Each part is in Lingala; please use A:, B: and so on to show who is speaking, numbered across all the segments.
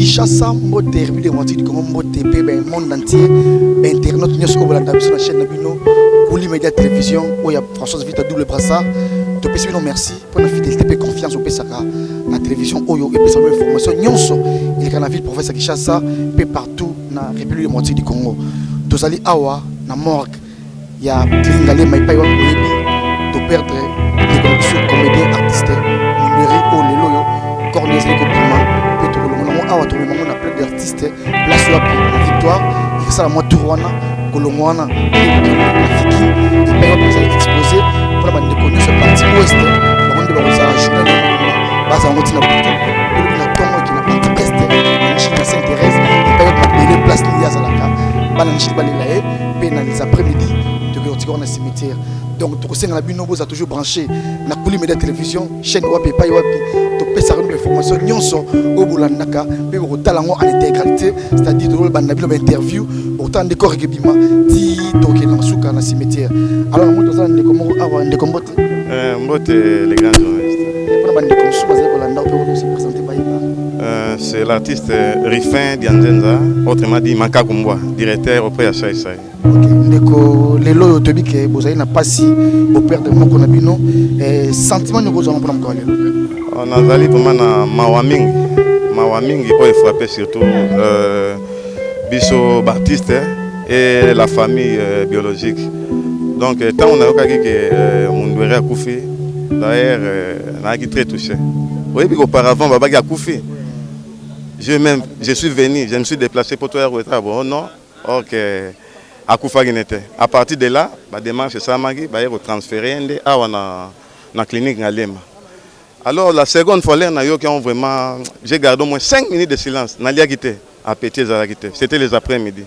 A: Kinshasa mbote République démocratique du Congo mbote pe ben monde entier internaute nyos ko bolanda biso na chaîne na bino Kouli Média Télévision où il y a François Vita double brassard to pesi bino merci pour la fidélité et confiance au pesaka na télévision oyo et pesa information nyonso il est na ville province Kinshasa pe partout na République démocratique du Congo tozali awa na morgue ya Klingale Maipai wa Koyebi to perdre les connexions comédien artiste numéré au lelo cornez les compliments awa to memo na plein d'artistes place la victoire et ça la moi tourwana kolongwana fiki et payo pour ça exposé pour la bande connue ce parti ouest on de la journée base en route na buto na tongo qui na partie est na Sainte-Thérèse et payo pour les places liées à la carte bana nchi balela e pe na les après-midi de Gortigor na cimetière donc to kosenga na bino boza toujours branché na Kouli Média Télévision chaîne wapi payo wapi pesa une information nyonso au bolandaka pe botalango en intégralité c'est-à-dire de bandabilo interview autant de corps gebima ti toke na suka na cimetière alors moi toza ndeko mo awa ndeko mbote
B: mbote les grands journalistes
A: pour bandeko suba za bolanda pe se présenter baïba
B: c'est l'artiste Rifin Dianzenza autrement dit Maka Kumbwa directeur auprès à Sai Sai.
A: OK ndeko lelo tobi ke bozali na pasi au père de moko na bino sentiment ngo zo mpona mko lelo.
B: On a zali vraiment na mawamingi pour frapper surtout biso Baptiste et la famille biologique. Donc tant on a eu que Mundwere a koufi d'ailleurs on a été très touché. Oui, puis auparavant Baba a koufi. Je suis venu, je me suis déplacé pour toi retard bon non. OK à Koufa Guinete. À partir de là, la démarche ça m'a dit ba retransférer à na clinique Ngalema. Alors la seconde fois là, vraiment, j'ai gardé au moins 5 minutes de silence. C'était les après-midi.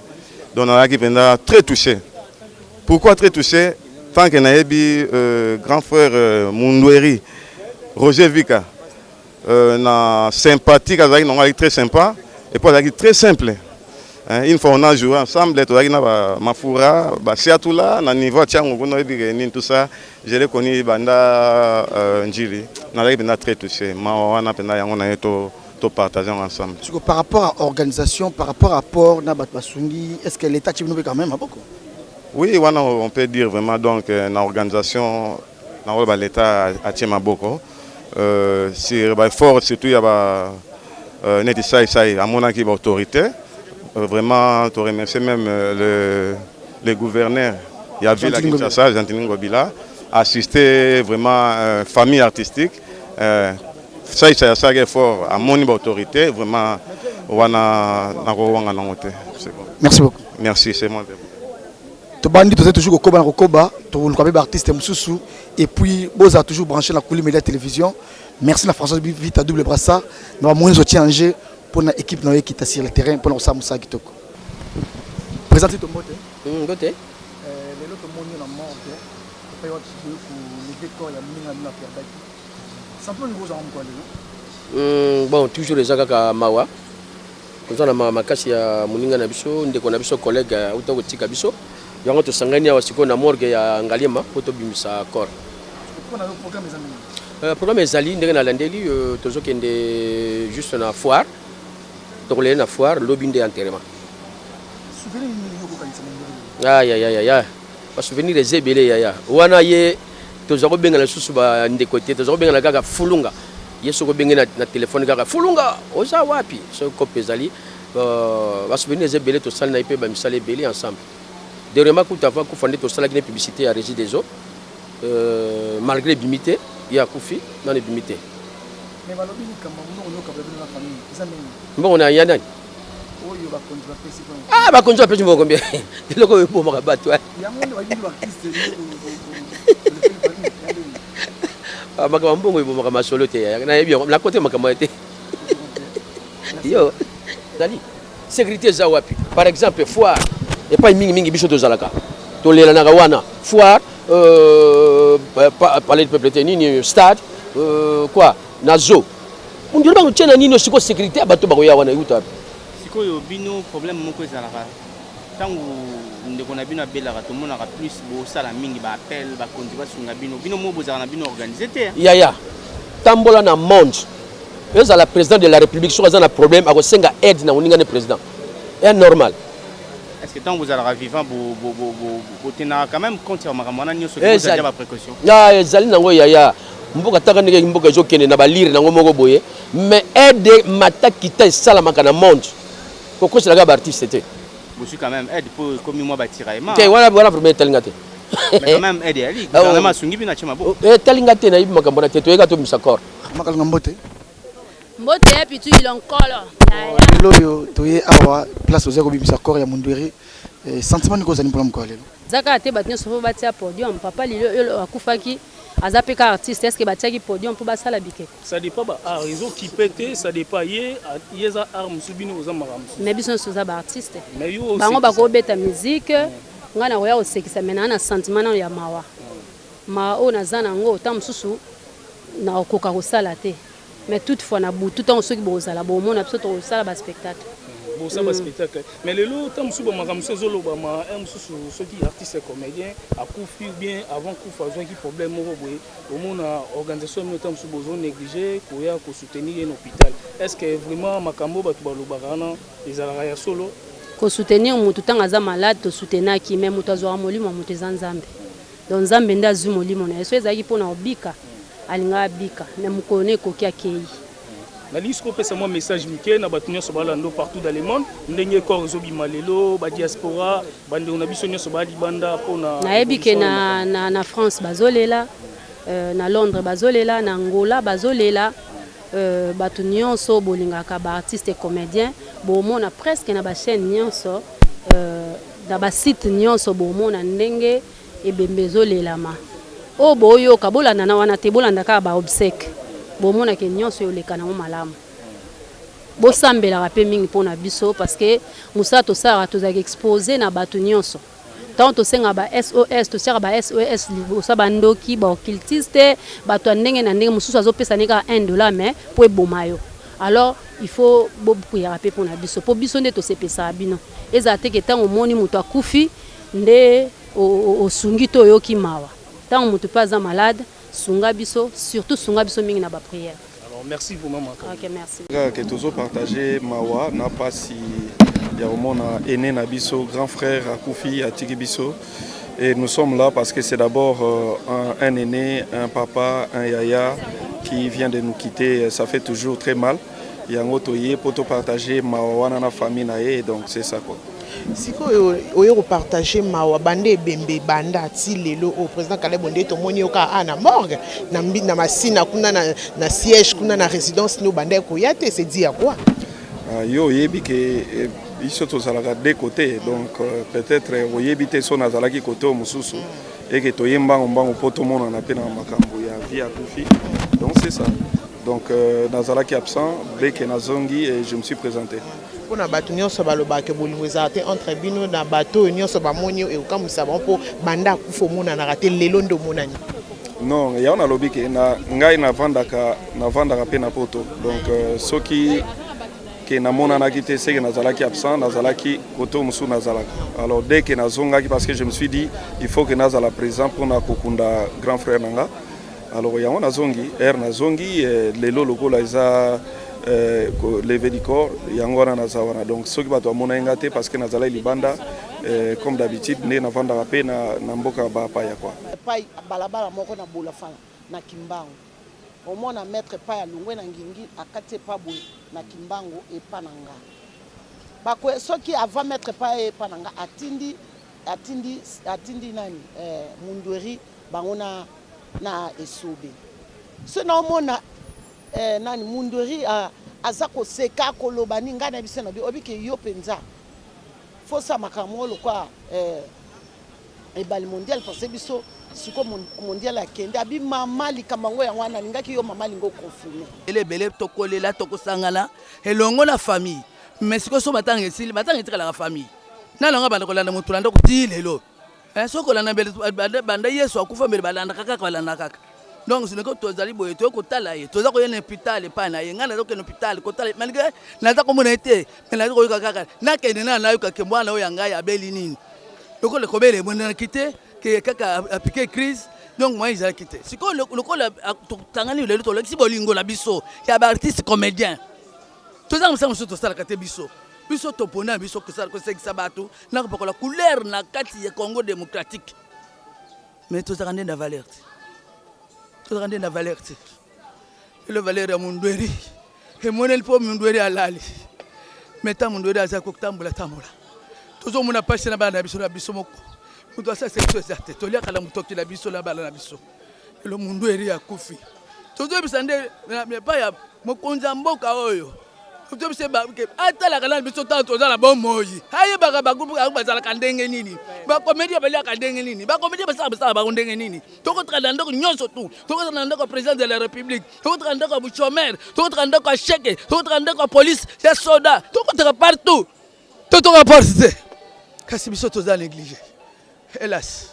B: Donc on a très touché. Pourquoi très touché? Tant que a grand frère Mundweri, Roger Vika, sympathique, très sympa, et puis très simple. Une fois on a joué ensemble, Mafoura, Siatoula, na niveau tout ça, je l'ai connu Banda Njili, on a très touché. On a partagé ensemble.
A: Par rapport à l'organisation, par rapport à Port Nabatbasungi, est-ce que l'État est quand même à beaucoup?
B: Oui, on peut dire vraiment donc l'organisation, l'État a tient beaucoup. C'est fort, surtout il y a à mon équipe autorité. Vraiment, je remercie même le gouverneur. Il y a Villa Kinshasa, Jean-Tini Ngobila, assisté vraiment famille artistique. Ça est fort à mon autorité. Vraiment,
A: merci beaucoup.
B: Merci, c'est moi.
A: Tobandi tu es toujours au Koba, tu es artiste Moussou et puis vous avez toujours branché la Kouli Média Télévision. Merci la Françoise Vita double brassard. Nous avons moins de Angers pour l'équipe qui est sur le terrain pour nous ça qui toko. Présentez ton mot.
C: Goté.
A: Les autres monde na mort que pas pour lever corps ya minga na faire. Simplement nous avons quoi
C: bon toujours les agaka mawa. Nous avons makasi ya muninga na biso ndeko na biso collègue auto tika biso. Yango to sangani ya wasiko na morgue ya Ngalema poto bimisa corps.
A: Pour na programme
C: les programme ezali ndenge na landeli tozokende juste na foire. Donc les na foire lobby de enterrement.
A: Souvenir
C: ya pas souvenir des ebele ya wana ye tozako benga la susu ba ndekote tozako benga la kaka fulunga yeso ko benga na téléphone kaka fulunga oza wapi so ko pezali ba souvenir des ebele to sala na ipe ba misale ebele ensemble dernièrement ku tava ku fondé to sala ki publicité à Régie des eaux malgré bimité ya kufi na ne bimité.
A: Mais balobi ni kamba muno ka balobi na famille izameni
C: mbongo na yana
A: oyo ba kontra pesi
C: ba kontra pesi mbongo combien loko yo pour makabato
A: ya monde ba yiba artiste
C: makama mbongo yo makama solo te ya na yebi na côté makama te yo dali sécurité za wapi par exemple foire et pas mingi biso to zalaka to lela na wana foire palais de peuple ni stade quoi nazo on dirait que tu as une sécurité à bateau baroya wana yuta
D: sikoyo bino problème moko ezalaka tangu ndeko na bino abelaka to monaka plus bo sala mingi ba appel ba konti ba sunga bino mo bozala na bino organiser te
C: ya tambola na monde eza la président de la République sur un problème à senga aide na uninga ne président est normal.
D: Est-ce que tant vous allez vivant vous tenez quand même compte sur makamana nyoso que vous avez ma précaution.
C: Ya ezali nango yaya mboka taka ndenge mboka ezokende na balire nango moko boye mais aide mata kita esalamaka na monde kokoselaga ba artiste te.
D: Vous suis quand même aide pour comme moi batiraillement.
C: Okay, voilà premier talingate.
D: Mais quand même aide ali. Gouvernement sungi bina chema bo.
C: Talingate na yibi makambo na te toyeka to misakor.
A: Makal ngambote.
E: Mbote puis tu l'encolo.
A: Loyo toye awa place aux bimisa corps ya Mundweri. Sentiment ni kozani pour mko lelo.
E: Zaka te batnya so batia podium papa lilo akufaki azapeka artiste est-ce que batiaki podium pour basala bike.
F: Ça dépend ba réseau qui pète ça dépend yeza arme subino za maramso.
E: Mais biso so za ba artiste.
F: Mais yo
E: bango bako beta musique ngana koya osekisa mena na sentiment na ya mawa. Ma ona zana ngo tamsusu na okoka kosala te. Mais toutefois na bout tout en ceux qui bozala bo mona biso to sala ba spectacle.
F: Bon ça va spectacle. Mais le lot tamsusu ba maramso zolo ba ma msusu ceux qui artistes comédiens a coufu bien avant coufu azon qui problème moko boye au mona organisation no tamsusu bozo négliger koya ko soutenir un hôpital. Est-ce que vraiment makambo ba to ba lobakana les ala ya solo
E: ko soutenir mutu tanga za malade to soutenir qui même mutu azwa molimo mutu zanzambe. Donc nzambe nda zu molimo na eso ezaki pona obika alinga bika na mukone kokia kei.
F: Na lisco pesa moi message mike na batunyo so balando partout dans le monde ndenge ko zo bimalelo ba diaspora bande on a biso nyo so bali banda pona
E: na ebike na France bazolela na Londres bazolela na Angola bazolela batunyo so bolingaka ba artiste et comédien bo mona presque na ba chaîne nyonso da ba site nyonso bo mona ndenge ebembezolela ma o boyo kabolanda na wana te bolanda ka ba obsèque bomona ke nyonso yoleka na malamu bosambela rapé mingi pona biso parce que musato sara tozaki exposer na bato nyonso tant to senga ba SOS to sera ba SOS libosa bandoki ba occultiste bato ndenge na ndenge mususu azopesa nika $1 mais po ebomayo alors il faut bobuya rapé pona biso po biso nde to sepesa bino ezate ke tango moni muto akufi nde o sungi to yoki mawa tant muto pas malade sunga biso surtout sunga biso mingi na ba prière.
F: Alors merci pour maman.
E: OK, merci.
G: Que toujours partager mawa n'a pas si ya romona aîné na biso grand frère Akoufi Atiki biso et nous sommes là parce que c'est d'abord un aîné, un papa, un yaya qui vient de nous quitter, ça fait toujours très mal. Yango toye poto partager mawa na famille na et donc c'est ça quoi.
H: Siko oyo partager mawa bande bembe banda ti lelo au président Caleb Bonde to moni oka ana morgue na masina kuna na siège kuna na résidence no bande ko yate c'est dit à quoi
G: yo yebi ke biso to salaka de côté donc peut-être oyebi te so na zalaki côté mususu et que to yemba mbango poto mona na pena makambo ya vie à Koufi donc c'est ça donc nazalaki absent dès que nazongi et je me suis présenté.
H: Pour na bato nyonso balobaka bolingo ezate entre bino na bato nyonso bamoni e okamusa bango banda kufo mona na raté lelo ndo monani.
G: Non, ya ona lobi ke na ngai na vandaka pe na poto. Donc soki ke na mona na kité c'est que nazalaki absent, nazalaki koto musu nazalaka. Alors dès que nazongaki parce que je me suis dit il faut que nazala présent pour na kokunda grand frère nanga. Alors ya ona zongi, nazongi lelo lokola eza levé du corps yangora na zawana donc soki bato amona ngate parce que nazala libanda comme d'habitude ne na vanda rapé na mboka ba pa ya kwa
H: pai balabala moko na bola fala na Kimbangu au mona maître pa ya lungwe na ngingi akate pa boye na Kimbangu e pananga bako soki avant maître pa e pananga atindi nani Mundweri bangona na esobe ce na mona nani Mundweri azako seka koloba ninga na biso na bi obike yo penza fosa makambo lokwa ebali mondial parce que biso siko mondial akende abi mama likamango ya wana ningaki yo mama lingo confirmer
I: elebele tokolela tokosangana elongo na famille mais siko so matanga esili matanga etikala na famille nalonga banda kolanda mutu landa kuti lelo soko landa banda Yesu akufa mbele balanda kaka balanda kaka. Donc c'est que tozali boye to ko tala ye toza ko yena hôpital pa na ye ngana zo ke hôpital ko tala malgré na za ko mona été mais na ko kaka na ke na na yo ka ke mwana o yanga ya beli nini donc le kobele mona kité que kaka a piqué crise donc moi ils ont quitté c'est quoi le tangani le to si bolingo la biso ya ba artiste comédien tout ça ça muso to sala kate biso to pona biso ko sala ko sekisa bato na ko la couleur na kati ya Congo démocratique mais tout ça rende na valeur le valeur ya Mundweri et monel po Mundweri alali meta Mundweri aza ko tambola toujours mon apache na bana biso moko mutu asa sekto exacte to lia kala mutoki la biso la bala na biso le Mundweri ya kufi toujours bisande mais pas ya mokonza mboka oyo to bise ba ke atala kala biso tanto za la bomoyi haye baka bakupu bazala kandenge nini ba comédie ba lia kandenge nini ba comédie ba sa ba ndenge nini to ko tranda ndako nyonso tu to ko tranda ndako président de la république to ko tranda ndako buchomer to ko tranda ndako cheke to ko tranda ndako police ya soda to ko tranda partout to rapporter kasi biso to za négligé hélas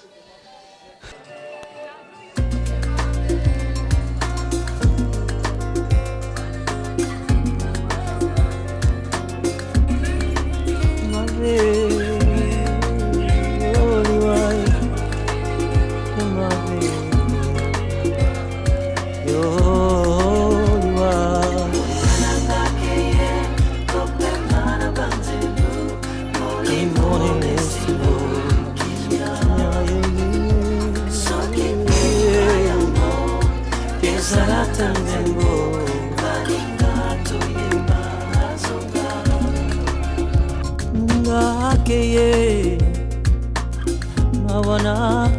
J: mawana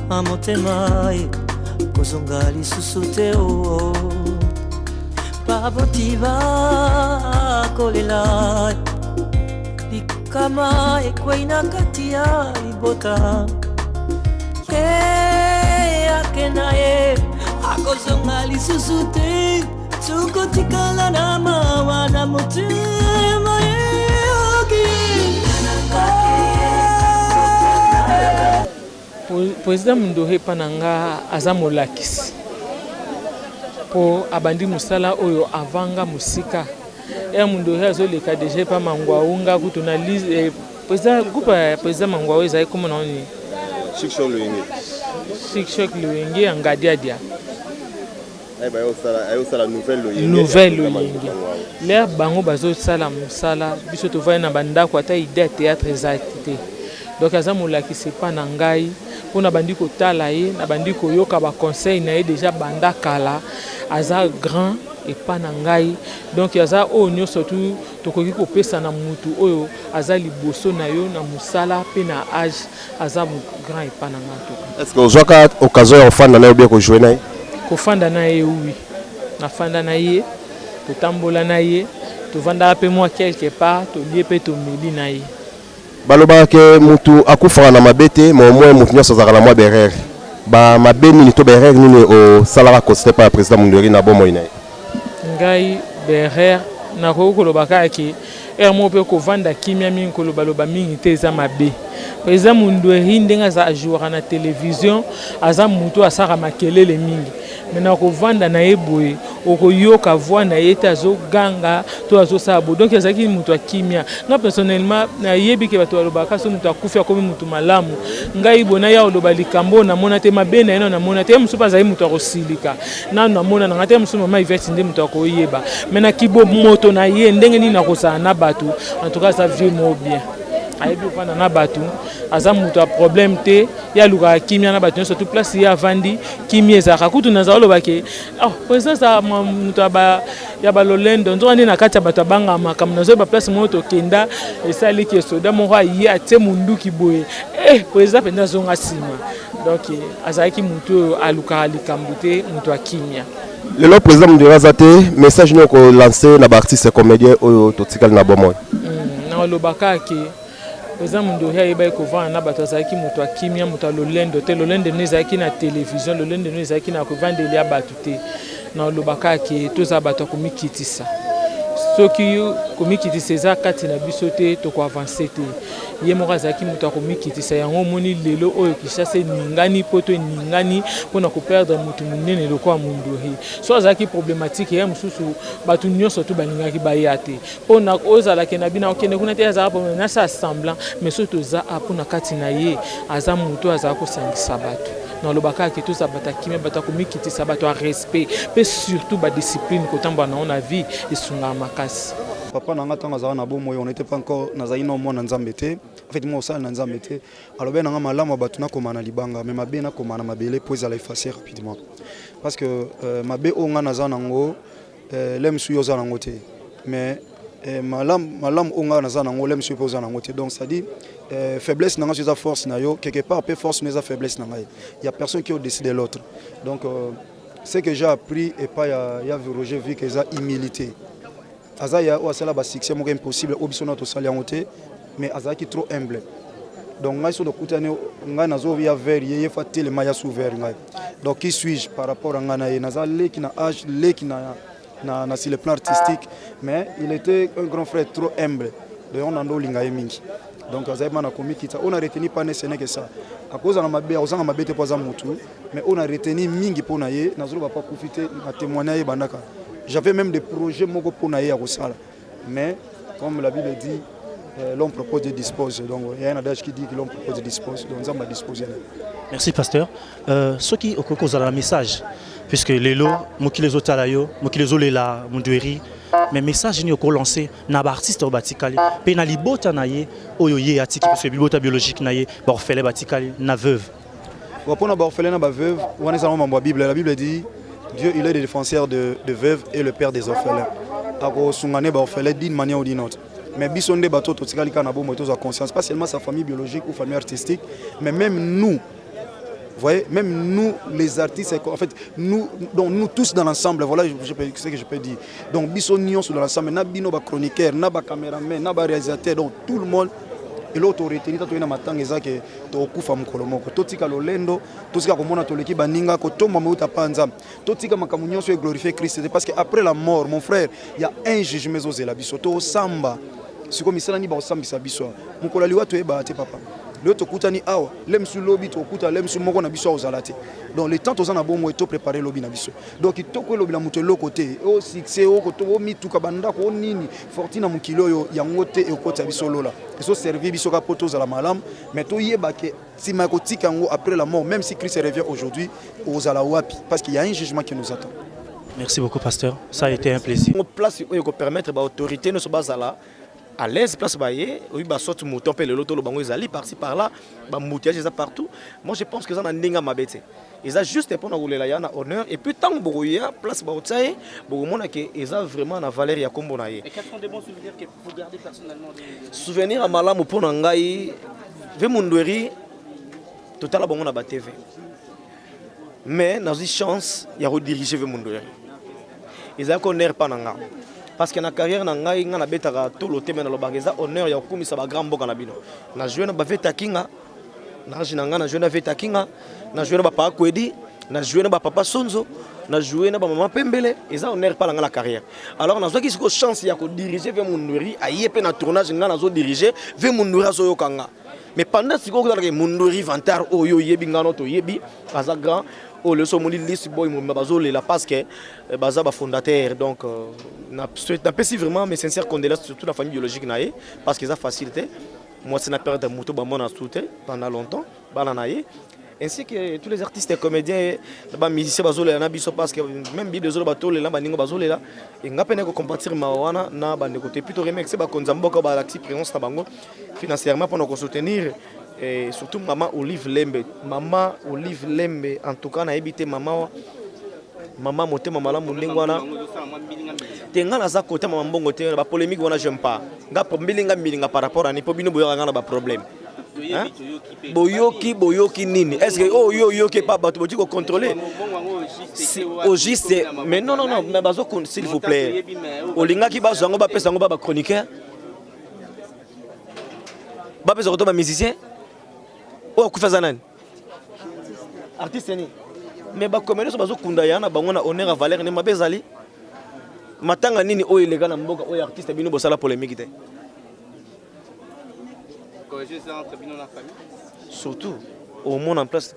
J: amotema kozonga lisusu te o babotiva kolela likama ekwei na kati ya libota akena ye akozonga lisusu te tukotikala na mawa na motema
K: Président Mundweri pananga aza molakisi po abandi musala oyo avanga musika ya Mundweri azoleka déjà pa mangwaunga kutuna lise président groupe président mangwaunga ezai comme non ni Shikshok Luenge angadiadia
B: ayosala
K: nouvelle Luenge l'air bango bazo sala musala biso to va na bandako ata idée théâtre exacté donc aza molakisi pa na ngai pona bandi ko tala ye na bandi ko yoka ba conseil na ye déjà banda kala aza grand et pa na ngai donc aza o nyo surtout tokoki ko pesa na mutu oyo aza liboso na yo na musala pe na âge aza grand et pa na ngato.
L: Est-ce que ozwaka occasion ya ofanda na yo bien ko jouer na ye?
K: Ko fanda na ye oui. Na fanda na ye to tambola na ye to vanda pe moi quelque part to lié pe to meli na ye.
L: Baloba ke mutu akufaka na mabete mo moins mutu nyonso azaka na mwa berere ba mabe nini to berere nini o salaka constate pa président Mundweri na bomo ina
K: ngai berere na ko kolobaka ki mo pe ko vanda kimia mingi kolobaloba mingi te za mabe président Mundweri ndenga za jouer na télévision aza mutu asaka makelele mingi mena ko vanda na eboye okoyoka voix na yeta zo ganga to azo sabo donc ezaki mutu akimia nga personnellement na yebi ke bato alobaka so mutu akufi akomi mutu malamu ngai bona ya oloba likambo na mona te mabena eno na mona te musu bazali mutu akosilika na na mona na ngate musu mama Yvette nde mutu akoyeba mena kibo moto na ye ndenge nini nakosana na bato en tout cas ça vraiment bien ayebi fana na bato aza mutu a problème te ya luka kimia na bato surtout place ya vandi kimia ezaka kutu na zalo bake président sa mutu aba ya balolendo nzo andi na kati ya bato abanga makambo nazo ba place moto kenda esali ki soda moko aye atie munduki boye président penda zonga sima donc azaki mutu aluka likambo te mutu akimia
L: le président Mundweri azate message no ko lancer na ba artiste comédien oyo totikal na bomo
K: na lobaka ke président Mundweri ayeba ko vana na bato azaki mutu akimia mutu lolendo te lolendo nezaki na télévision lolendo nezaki na ko vandelia bato te na lobaka ke toza bato komikitisa soki komikitisa eza kati na biso te to ko avancer te ye moko azaki mutu komikitisa yango moni lelo oyo Kinshasa ningani poto ningani pona ko perdre mutu munene lokwa Mundweri so azaki problématique ya mususu bato nyonso to balingaki baya te pona ozala ke na bina okende kuna te azala problème na sa semblant mais surtout za pona kati na ye aza mutu azala ko sangisa bato na lobaka ki tout ça bata kimia bata komikiti ça bato respect pe surtout ba discipline ko tamba na on a vie esunga makasi.
M: Papa nanga tanga za na bomo on était pas encore na zaino mo na nzambete en fait moi ça na nzambete alors ben nanga malama batuna komana libanga mais mabe na komana mabele pour ça la effacer rapidement parce que mabe onga na za nango lem suyo za nango te mais malam onga na za nango lem suyo za nango te donc ça dit faiblesse nanga sur force na yo quelque part peu force mais faiblesse nanga il y a personne qui a décidé l'autre donc ce que j'ai appris et pas il y a Roger vu que ça humilité Azaya ou asala ba succès moko impossible obisona to sali ngote mais azaki trop humble donc ngai so do kutane ngai nazo via vers yeye fatile maya sous vers ngai donc qui suis-je par rapport à ngana ye nazale qui na âge le qui na sur le plan artistique mais il était un grand frère trop humble de on ando linga mingi donc azaya mana komikita on a retenu pas ne que ça à cause na mabe ozanga mabete poza mutu mais on a retenu mingi pona ye nazo ba pas profiter na témoigner bandaka. J'avais même des projets moko pona ye à Rosala. Mais comme la Bible dit, l'homme propose de dispose. Donc il y a un adage qui dit que l'homme propose de dispose. Donc on va disposer.
N: Merci pasteur. Ce qui cause un message, puisque les lots, les otalayo, les olela, mundueri, mais message ni oko lancé na ba artiste batikali, pe na libota naye oyoye atiki parce que libota biologique naye ba orphelin batikali na veuve.
M: Pour ba orphelin na ba veuve, on est dans la Bible. La Bible dit Dieu, il est le défenseur de veuves et le père des orphelins. D'une manière ou d'une autre. Mais bisonde bateau totikali kana bo moto za conscience, pas seulement sa famille biologique ou famille artistique, mais même nous. Vous voyez, même nous les artistes, en fait, nous tous dans l'ensemble, voilà ce que je peux dire. Donc bisonions dans l'ensemble, na bino ba chroniqueur, na ba caméraman, na ba réalisateur, donc tout le monde. Et l'autre retenir to ina matanga ezake to kufa mukolo moko totika lolendo totika komona toleki baninga ko tomba meuta panza totika makamunyo so glorifier Christ c'est parce que après la mort mon frère il y a un jugement aux la biso to samba siko misala ni ba osambisa biso mukolo liwa to eba te papa le to kutani awa lem su lobi to kuta lem su moko na biso ozalate donc le temps to zana bomo to préparer lobi na biso donc to ko lobi la muto lo côté o succès o ko to mi tuka banda ko nini fortuna mukilo yo yango te e ko ta biso lola so servir biso ka poto za la malam mais to yeba ke si ma ko tikango après la mort même si Christ revient aujourd'hui aux ala wapi parce qu'il y a un jugement qui nous attend.
N: Merci beaucoup pasteur, ça a été un plaisir.
O: On place où ko permettre ba autorité no so bazala à l'aise place baye oui ba sorte mouton pe le loto lo bango ezali par-ci par-là ba moutiage ça partout moi je pense que ça na ndinga mabete ils a juste pour na rouler ya na honneur et puis tant boya place ba otsaye bo mona que ils a vraiment na valeur ya kombo na ye.
D: Et quels sont des bons souvenirs que vous gardez personnellement
O: souvenir à malamu pour na ngai ve mundueri total bango na ba TV mais na une chance ya rediriger ve mundueri ils a honneur pas na nga parce que na carrière na ngai nga na betaka tout le thème na lobangeza honneur ya kumisa ba grand mboka na bino na jouer na ba veta kinga na jina nga na jouer na veta kinga na jouer na ba pa kwedi na jouer na ba papa sonzo na jouer na ba maman pembele eza honneur pas na nga la carrière alors na zoki siko chance ya ko diriger ve mundueri ayepe na tournage nga na zo diriger ve mundueri zo yokanga mais pendant siko ko la mundueri vantar oyo yebi ngano to yebi baza grand oh le somoni liste boy mo bazole la parce que baza ba fondateur donc n'a pas si vraiment mes sincères condoléances surtout la famille biologique naé parce que ça facilité moi c'est na période de moto ba mona souté pendant longtemps bana naé ainsi que tous les artistes et comédiens ba musiciens bazole na biso parce que même bi désolé bato le la baningo bazole là et ngapene ko compatir mawana na bande côté plutôt remix ba konzamboka ba active présence na bango financièrement pour nous soutenir. Et surtout maman Olive Lembe en tout cas na habité maman motema malamu ndingwana tenga na za côté maman mbongo te ba polémique wana j'aime pas nga mbilinga par rapport à ni po bino boyoka nga na ba problème boyoki nini est-ce que yo ke pas bato boti ko contrôler au juste mais non mais bazo s'il vous plaît olinga ki bazo ngo ba pesa ngo ba chroniqueur ba pesa ko to ba musicien oh kufaza nani artiste ni mais ba commerce bazo kunda yana bango na honneur à valeur ne mabezali matanga nini o ilega na mboka o artiste bino bosala polémique te
D: corriger ça entre bino na famille
O: surtout au monde en place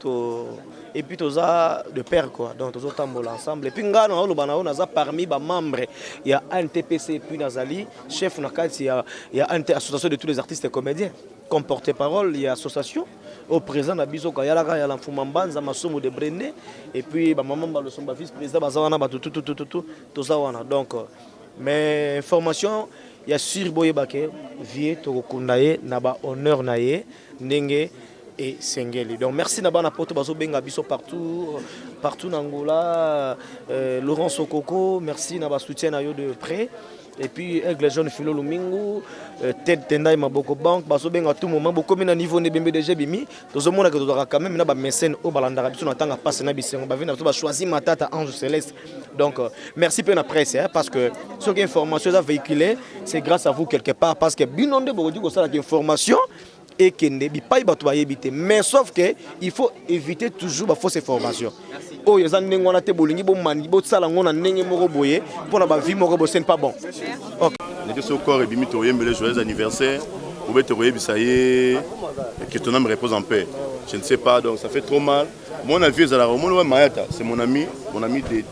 O: et puis tous de pair quoi, donc tous tambola ensemble et puis ngana on a parmi les membres il y a un TPC puis Nazali chef nakati il y a une association de tous les artistes et comédiens comme porte-parole il y a association au présent na biso ka yala ka yala mfumambanza masomo de Brende et puis ba maman ba le somba vice président bazawana ba tout ça wana donc mais information il y a sur boye baké vie to kundaye na ba honneur naye ndenge et Sengeli. Donc merci Nabana Poto Bazo Benga Biso partout en Angola, Laurent Sokoko, merci Naba soutien à yo de près. Et puis avec les jeunes Philo Lumingo, Ted Tendai Maboko Bank, Bazo Benga à tout moment, beaucoup de niveau de BMDG Bimi, tout le monde que tu dois quand même naba mécène au Balandara Biso n'attend pas passer Nabi Sengo Bavina, tu vas choisir ma tata Ange Céleste. Donc merci pour la presse parce que ce qui est information à véhiculer, c'est grâce à vous quelque part parce que binonde Borodiko ça la information et qui ne peut pas éviter. Mais sauf que il faut éviter toujours la fausse information. Oh, les gens qui ont été bolingi, bon mani, bon ça, on a n'engagé moroboye pour la vie moroboye, c'est pas bon. Ok.
B: Les gens corps et bimito yembele joyeux anniversaire. Vous pouvez te regarder ça y est, que ton âme repose en paix. Je ne sais pas, donc ça fait trop mal. Mon avis, c'est mon ami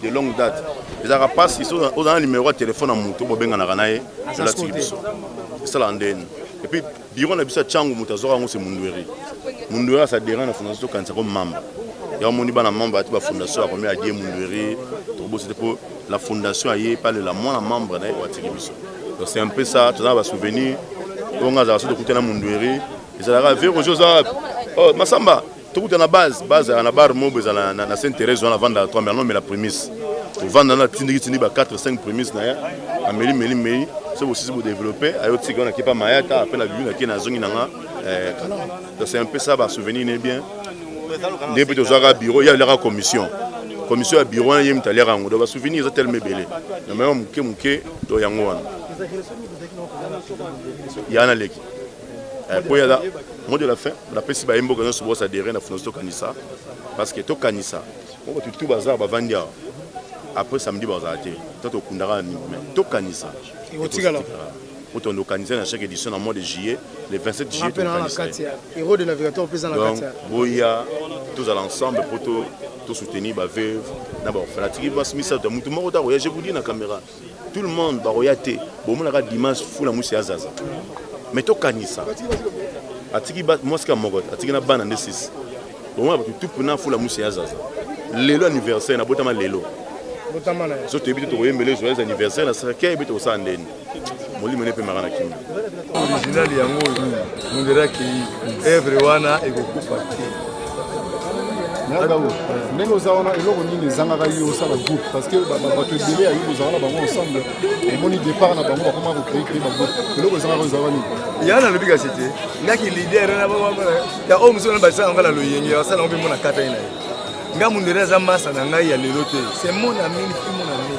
B: de longue date. Les Arapas, ils sont dans un numéro de téléphone à Moutou, pour bien en aranaï. C'est la tibisson. C'est ça l'andenne. Et puis, Biron a vu ça Tchango Moutazora, c'est Mundoueri. Mundoueri, ça dérange la fondation quand c'est comme membre. Il y a un membre de la fondation, la première à Mundoueri. C'était pour la fondation, pas le membre de la télévision. Donc c'est un peu ça, tu as un souvenir. On a de côté de Mundoueri. Ils ont arrivé aux Jeux Arabes. Oh, Massamba, tout est à la base à la barre, à Sainte-Thérèse, on a vendu à 3 millions, mais la prémisse. On vend dans la Tindri, 4-5 prémices. À Méli. C'est aussi pour développer. On a pas Mayata, après la ville, qui est dans la zone. C'est un peu ça, va souvenir bien. Depuis que j'ai bureau, il y a la commission. Commission à bureau, il y a un l'air en haut. On va souvenir, ils ont tellement belé. Mais on mouké, il y a un ouan. Il y a un légué. Après, il y a moi de la fin, la PCB a imbo sur sa derrière la fondation Kanissa. Parce que tout Kanissa, on va tout bazar, va vendre. Après samedi, on va arrêter. Tout au Kundara, tout Kanissa. Pour organiser chaque édition en mois de juillet, le 27 juillet.
A: Héros de navigateur présent à la
B: donc, Boya, tous à l'ensemble pour tout soutenir, veuve, d'abord, faire la tigre, tout le monde a voyagé, vous dites dans la caméra. Tout le monde va voyager. Bon, on a dimanche, fou la mousse à Zaza. Mais tout Kanissa. A tigre, moi, c'est comme Mogot, a tigre, na ban en 6. Bon, on a tout pour nous, fou la mousse à Zaza. L'élo anniversaire, on a beau l'élo. So tu habites au joyeux anniversaire, la sacrée habite au Sandén. Moli mene pe marana kimi.
P: Original yango on dirait que everyone est beaucoup parti.
Q: Nagawo. Nengo zaona eloko nini zangaka yo ça la groupe parce que bato ebele ayi kozala bango ensemble. Moni départ na bango bakoma ko créer bango. Eloko zangaka zawa nini.
P: Yana lobi ka c'était. Ngaki leader na bango ya o muso na basa ngala loyengi ya sana obi mona kata ina. Nga mundereza masa na ngai ya lelo te. C'est mon ami, mon ami.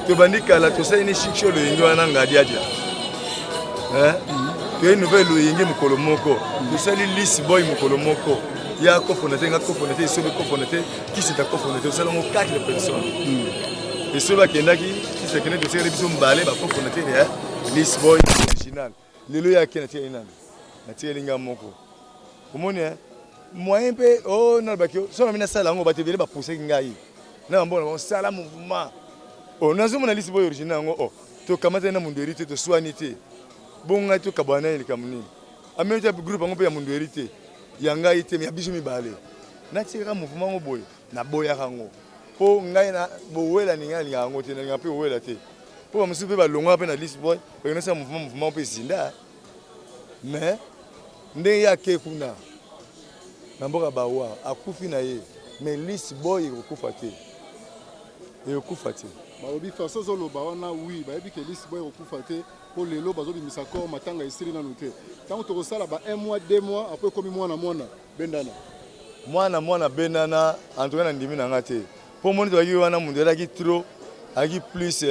P: To bandika la to sai ni shiksho lo yengi wana ngadi adia. Ke nouvelle lo yengi mukolo moko. To sali list boy mukolo moko. Ya ko fonate nga ko fonate so ko fonate qui c'est ta ko fonate to sala mo 4 personnes. Et cela qui ndaki qui c'est que ne to sala biso mbale ba ko fonate ya list boy original. Lelo ya kenati ina. Na tielinga moko. Omoni moyen pe oh na bakio so na mina sala ngo batevele ba pousser ngai na mbona on sala mouvement oh na zo mona lisi boy original ngo oh to kamata na Mundoueri te to soanité bonga to kabana ile kamuni ameta groupe ngo pe ya Mundoueri te ya ngai te ya biso mibale na tira mouvement ngo boy na boya kango po ngai na bowela ningali yango te na ngape wela te po musu pe ba longa pe na lisi boy pe na sa mouvement pe zinda mais nde ya ke kuna Namboka bawa akufi na ye mais list boy okufa te et okufa te
Q: ba obi façon zo lo ba wana oui ba ebi ke list boy okufa te pour lelo bazo bimisa corps matanga isiri na noté tant to sala ba 1 mois 2 mois après comme mwana bendana
P: mwana bendana en tout cas na ndimi na ngate pour moni to yi wana mundela ki trop aki plus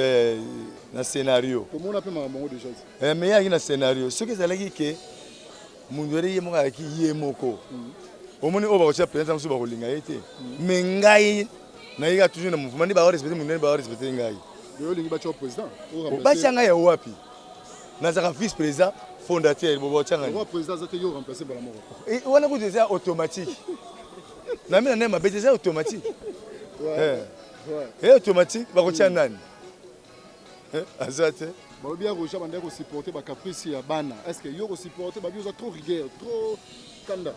P: na scénario
Q: pour mona pe mamango déjà
P: mais yaki na scénario ce que ça laki ke Mundoueri mo ka ki yemoko omoni oba ko président musu ba ko linga yete mais ngai na yiga toujours na mouvement ni ba respecter Mundoueri ba respecter ngai
Q: yo lingi ba cho président
P: ba changa ya wapi na zaka vice président fondateur bobo changa
Q: le président zate yo remplacer bala moko
P: et on a ko déjà automatique na mina ne ma déjà automatique et automatique ba ko changa nani azate
Q: ba bien Roger bande ko supporter ba caprice ya bana est-ce que yo ko supporter ba bio za trop rigueur trop kanda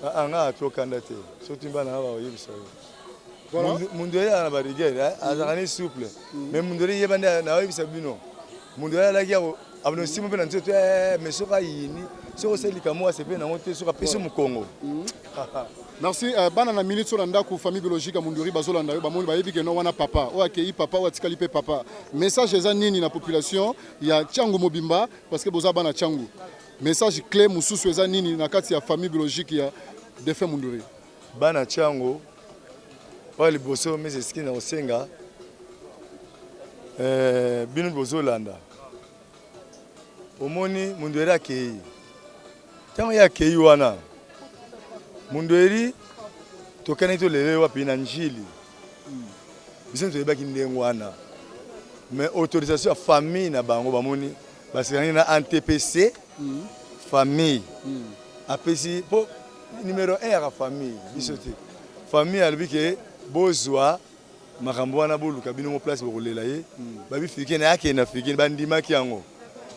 P: nga trop kanda te surtout bana ba yebisa voilà mundere ana ba rigueur azakani souple mais mundere yebanda na yebisa bino mundere la kia abno simo pe na nzoto mais soka yini soko selika mo asepe na ngote soka peso mu Congo.
Q: Merci bana na minute sur ndako famille biologique à Munduri bazolanda yo bamoni bayebi ke no wana papa o akei papa o atikali pe papa message eza nini na population ya Tchangu Mobimba parce que boza bana Tchangu message clé mususu eza nini na kati ya famille biologique ya Défunt Munduri
P: bana Tchangu wali boso mais ski na osenga binu bozolanda omoni Munduri akei tango ya akei wana Munduri tokana to lele wapi na njili biso to yebaki ndengo wana mais autorisation ya famille na bango bamoni basikani na NTPC famille apesi po numéro 1 ya famille biso te famille alibike bozwa makambo wana boluka bino mo place bokolela ye babi fiki na yake na fiki bandimaki yango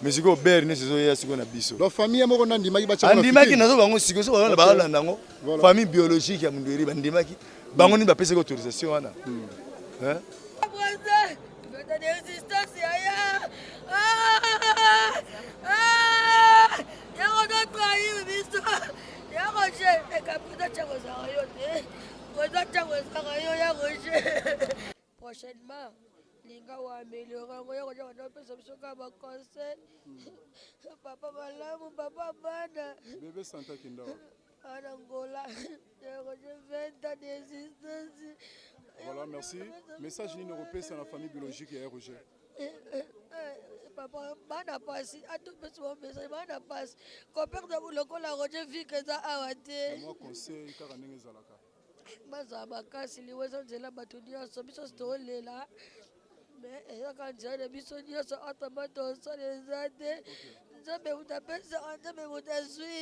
P: mais siko ber ne sezo ya siko na biso
Q: donc famille moko na ndimaki ba chama
P: ndimaki nazo bango siko so bana ba landa ngo famille biologique ya Munduri bandimaki bango ni ba pesa autorisation wana hein
R: prochainement linga wa améliorer ngoya ngoja wanapesa msoka ba conseil papa malamu papa bana
Q: bébé Santa Kinda
R: en Angola j'ai 20 ans d'existence.
Q: Voilà, merci. Message ni européen c'est la famille biologique et Roger.
R: Papa bana pasi atu pesa mon message bana pasi compère de buloko la Roger vie que ça awate
Q: moi conseil kaka ndenge zalaka
R: baza bakasi liweza nzela bato nyonso biso sitolela mais eyaka nzela biso nyonso atamata osala eza te nzambe utapesa nzambe utazwi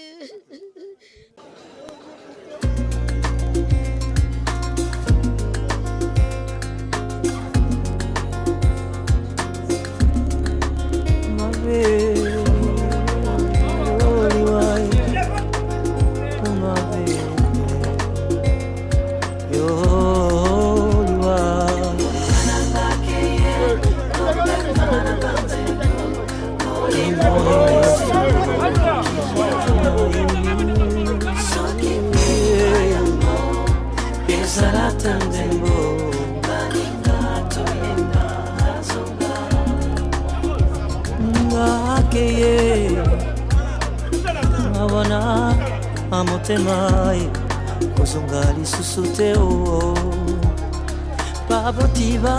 J: Amotemai kozonga lisusu te o pabotiba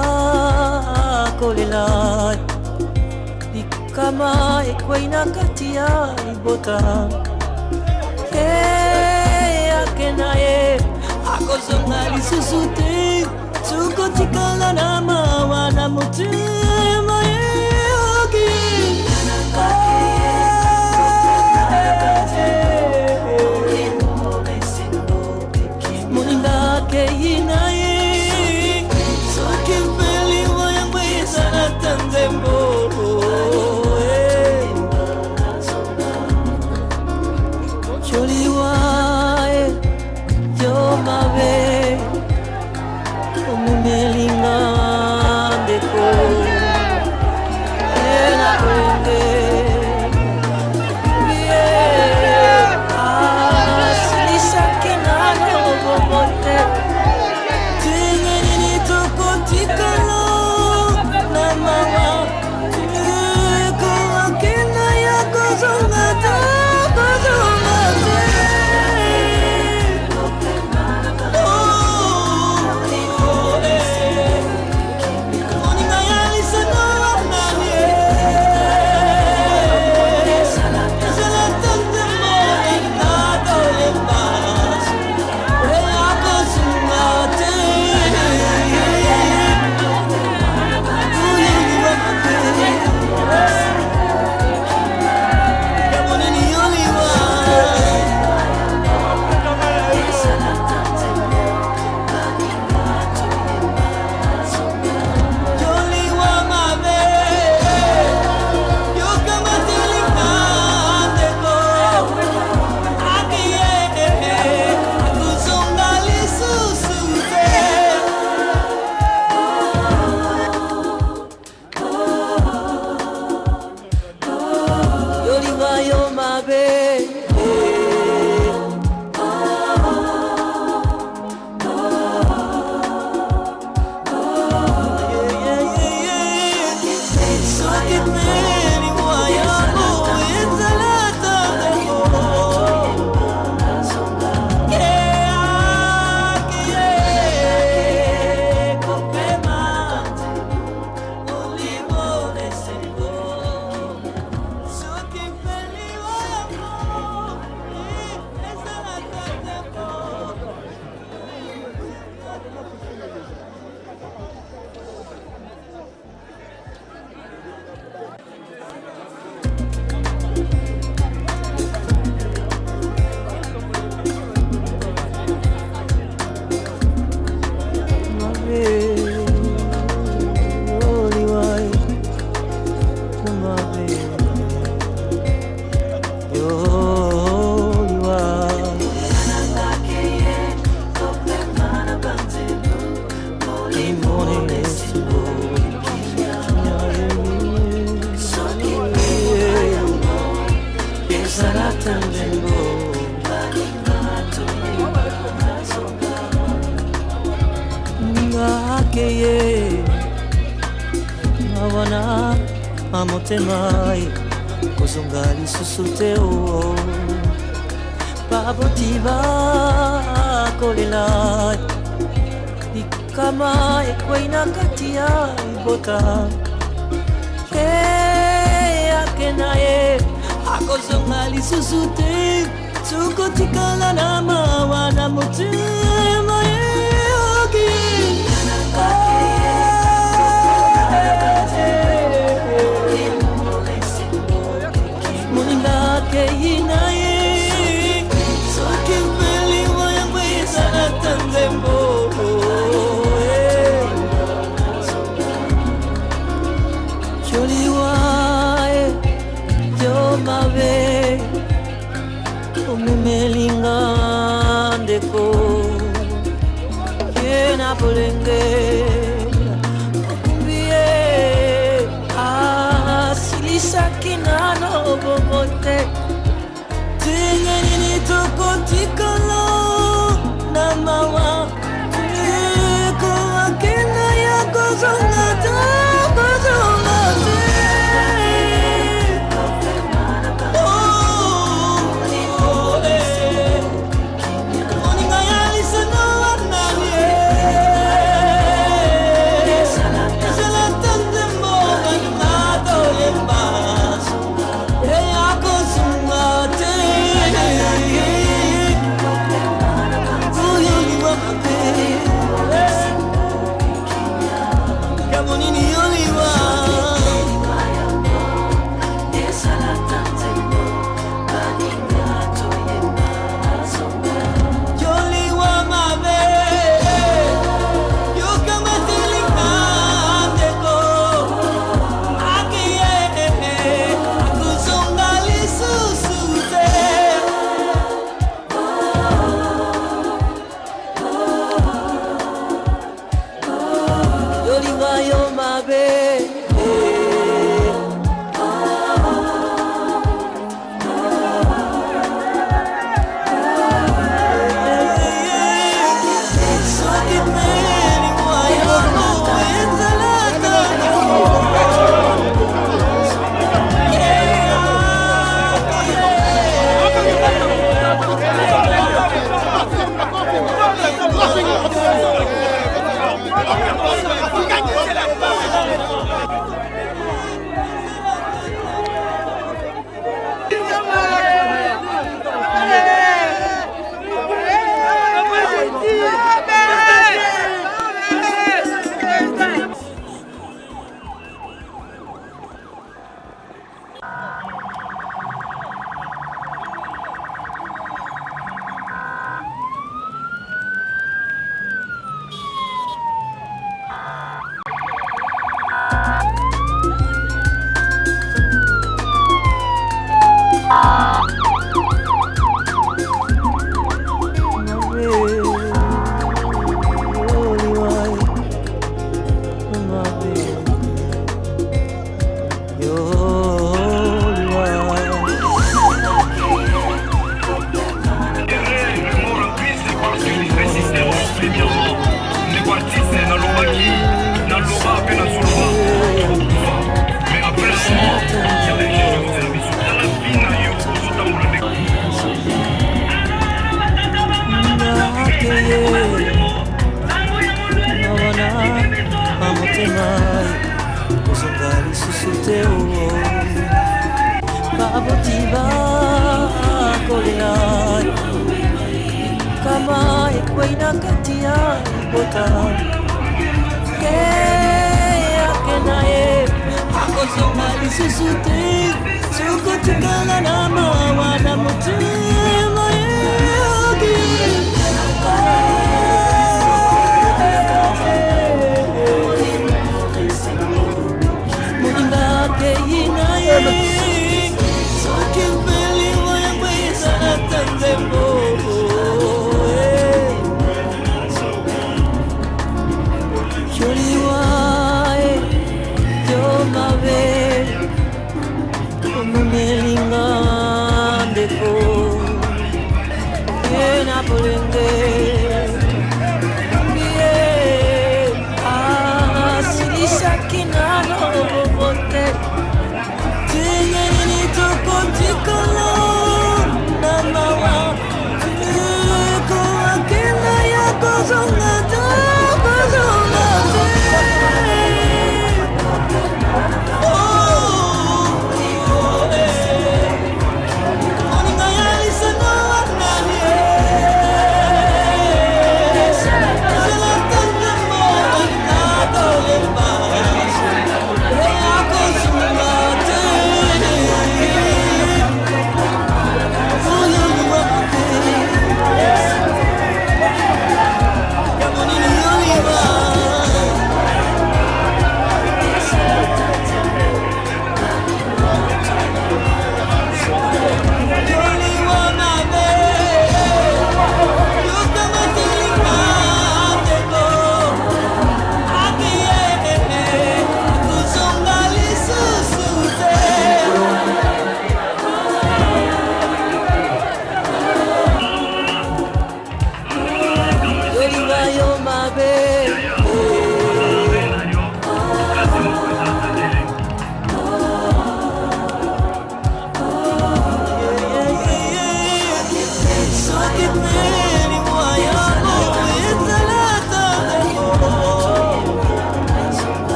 J: kolela likama ekwaina kati ya libota akena ye akozonga lisusu te tukotikala na mawa na motema ye tendembo ngakeye ngabona amotema kozonga lisusu te o baboti bakolela likama ekwei na kati ya libota ake na ye akozonga lisusu te tukotikala na mawa na motema ye moninga kei na ye soki mbeliwa yango ezalata nzembo joliwa yo mabe omemelinga ndeko ye na bolenge okumbie asilisaki nano bobote tenge nini tokotikala na mawa teko akenda ya kozonga te kozonga te Melinga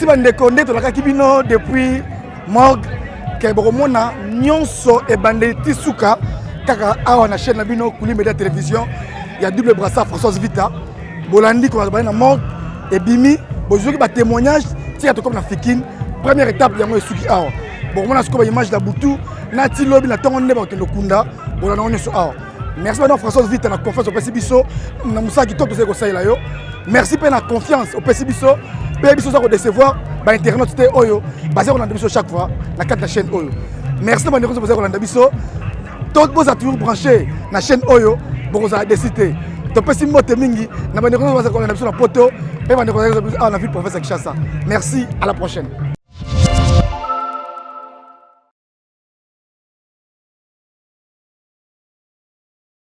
A: merci bandeko nde tolakaki bino depuis morgue ke bokomona nyonso ebandeli ti suka kaka awa na chaîne na bino Kuli Media Télévision ya double brassard Françoise Vita bolandi ko bazali na morgue ebimi bozoki ba témoignage tika to comme na fikine première étape yango esuki awa bokomona siko ba image na butu na ti lobi na tongo nde bakendo kunda bolanda nyonso awa merci bana Françoise Vita na confiance au Pesibiso na musaki to tozeko saila yo merci pe na confiance au Pesibiso pe biso za ko décevoir ba internaute te oyo basé ko na biso chaque fois na quatre chaîne oyo merci bana ko basé ko na biso tout vous a toujours branché na chaîne oyo vous a décidé to pesi mote mingi na bana ko basé ko na biso na poto pe bana ko na ville professeur Kishasa merci à la prochaine.